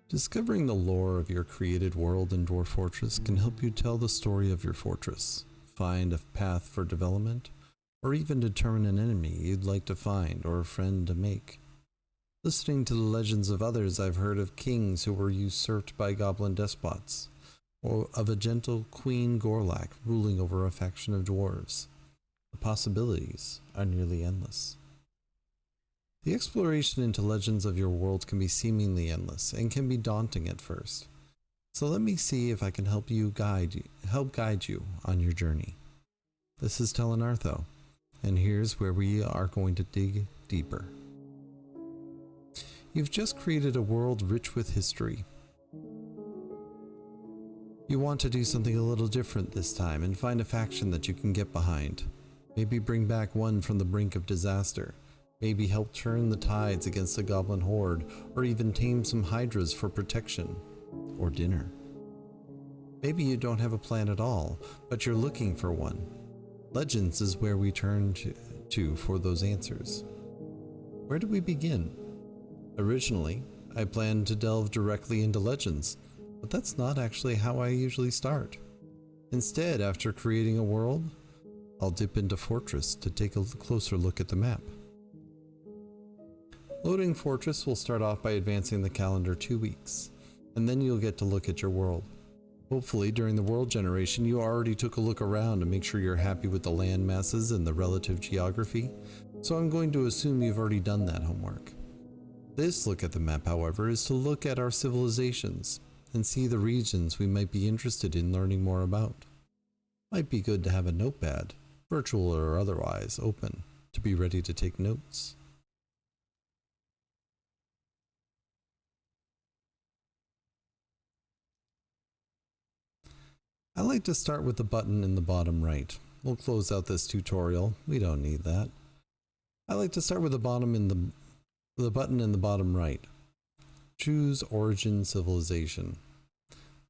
Discovering the lore of your created world in Dwarf Fortress can help you tell the story of your fortress, find a path for development, or even determine an enemy you'd like to find or a friend to make. Listening to the legends of others, I've heard of kings who were usurped by goblin despots, or of a gentle Queen Gorlak ruling over a faction of dwarves. The possibilities are nearly endless. The exploration into legends of your world can be seemingly endless and can be daunting at first. So let me see if I can help guide you on your journey. This is Telenartho, and here's where we are going to dig deeper. You've just created a world rich with history. You want to do something a little different this time and find a faction that you can get behind. Maybe bring back one from the brink of disaster. Maybe help turn the tides against the goblin horde, or even tame some hydras for protection or dinner. Maybe you don't have a plan at all, but you're looking for one. Legends is where we turn to for those answers. Where do we begin? Originally, I planned to delve directly into legends, but that's not actually how I usually start. Instead, after creating a world, I'll dip into Fortress to take a closer look at the map. Loading Fortress will start off by advancing the calendar 2 weeks, and then you'll get to look at your world. Hopefully, during the world generation, you already took a look around to make sure you're happy with the land masses and the relative geography, so I'm going to assume you've already done that homework. This look at the map, however, is to look at our civilizations and see the regions we might be interested in learning more about. Might be good to have a notepad, virtual or otherwise, open, to be ready to take notes. I like to start with the button in the bottom right. We'll close out this tutorial. We don't need that. I like to start with the button in the bottom right. Choose Origin Civilization.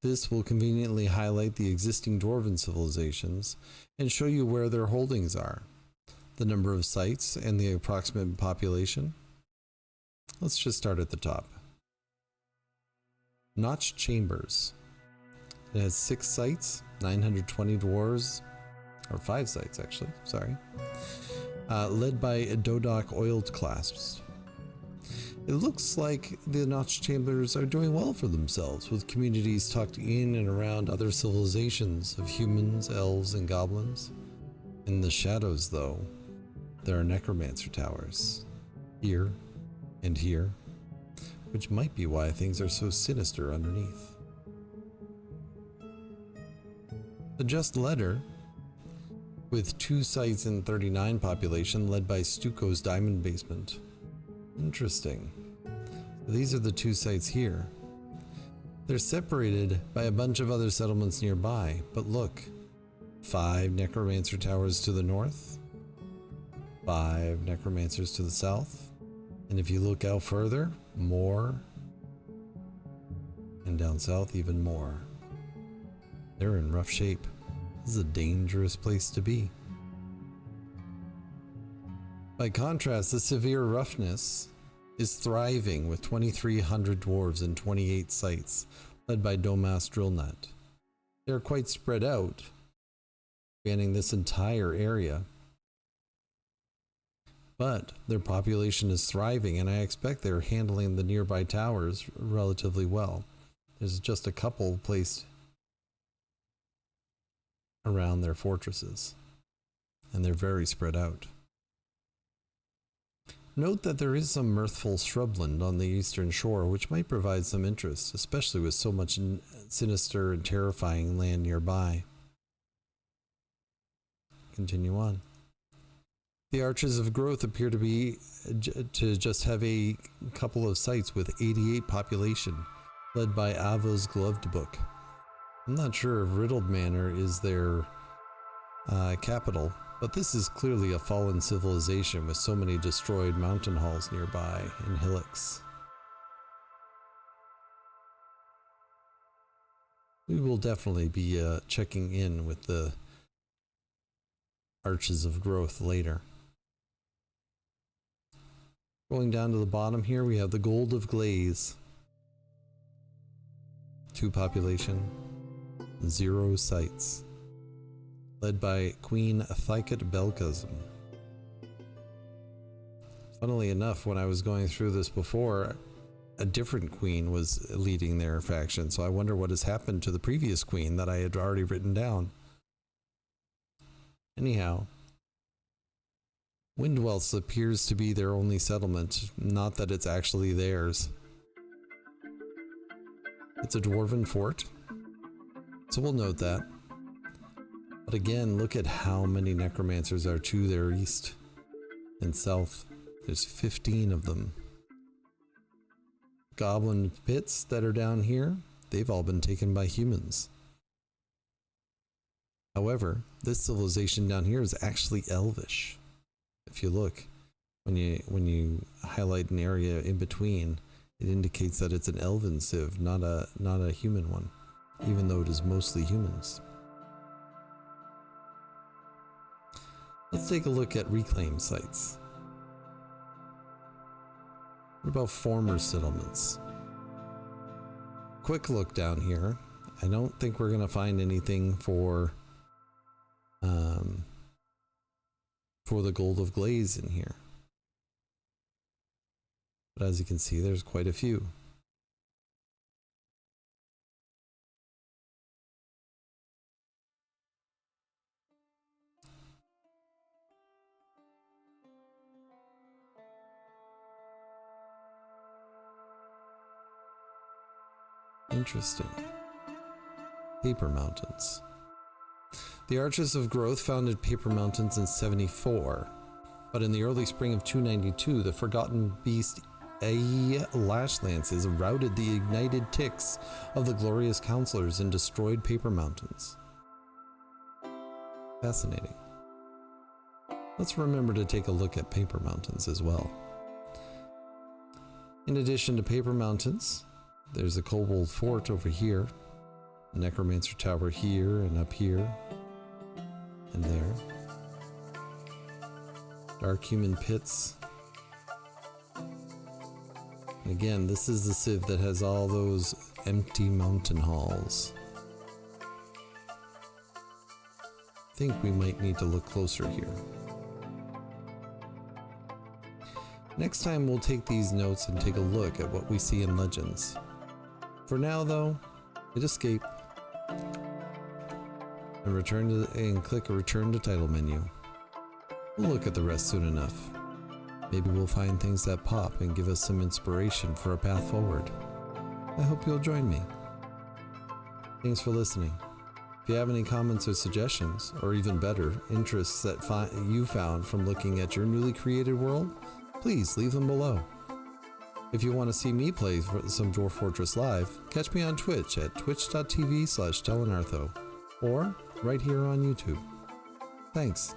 This will conveniently highlight the existing Dwarven civilizations and show you where their holdings are, the number of sites, and the approximate population. Let's just start at the top. Notch Chambers. It has 6 sites, 920 dwarves, or 5 sites actually, sorry, led by Dodoc Oiled Clasps. It looks like the Notch Chambers are doing well for themselves, with communities tucked in and around other civilizations of humans, elves, and goblins. In the shadows, though, there are necromancer towers, here and here, which might be why things are so sinister underneath. The Just Letter, with 2 sites and 39 population, led by Stuko's Diamond Basement. Interesting. These are the 2 sites here. They're separated by a bunch of other settlements nearby, but look, 5 necromancer towers to the north, 5 necromancers to the south, and if you look out further, more, and down south even more. They're in rough shape. This is a dangerous place to be. By contrast, the severe roughness is thriving with 2,300 dwarves and 28 sites, led by Domas Drillnut. They are quite spread out, spanning this entire area. But their population is thriving, and I expect they're handling the nearby towers relatively well. There's just a couple placed around their fortresses, and they're very spread out. Note that there is some mirthful shrubland on the eastern shore, which might provide some interest, especially with so much sinister and terrifying land nearby. Continue on. The Arches of Growth appear to just have a couple of sites with 88 population, led by Avo's Gloved Book. I'm not sure if Riddled Manor is their capital, but this is clearly a fallen civilization with so many destroyed mountain halls nearby and hillocks. We will definitely be checking in with the Arches of Growth later. Rolling down to the bottom here, we have the Gold of Glaze. 2 population, 0 sites. Led by Queen Thiket Belkazm. Funnily enough, when I was going through this before, a different queen was leading their faction, so I wonder what has happened to the previous queen that I had already written down. Anyhow, Windwells appears to be their only settlement, not that it's actually theirs. It's a dwarven fort, so we'll note that. But again, look at how many necromancers are to their east and south. There's 15 of them. Goblin pits that are down here, they've all been taken by humans. However, this civilization down here is actually elvish. If you look, when you highlight an area in between, it indicates that it's an elven civ, not a human one, even though it is mostly humans. Let's take a look at reclaim sites. What about former settlements? Quick look down here. I don't think we're going to find anything for the Gold of Glaze in here. But as you can see, there's quite a few. Interesting. Paper Mountains. The Archers of Growth founded Paper Mountains in 74, but in the early spring of 292, the Forgotten Beast Lashlances routed the ignited ticks of the Glorious Counselors and destroyed Paper Mountains. Fascinating. Let's remember to take a look at Paper Mountains as well. In addition to Paper Mountains, there's a Kobold Fort over here, a Necromancer Tower here and up here, and there. Dark Human Pits. And again, this is the civ that has all those empty mountain halls. I think we might need to look closer here. Next time we'll take these notes and take a look at what we see in Legends. For now though, hit escape and click a return to title menu. We'll look at the rest soon enough. Maybe we'll find things that pop and give us some inspiration for a path forward. I hope you'll join me. Thanks for listening. If you have any comments or suggestions, or even better, interests that you found from looking at your newly created world, please leave them below. If you want to see me play some Dwarf Fortress live, catch me on Twitch at twitch.tv/Stellanartho, or right here on YouTube. Thanks.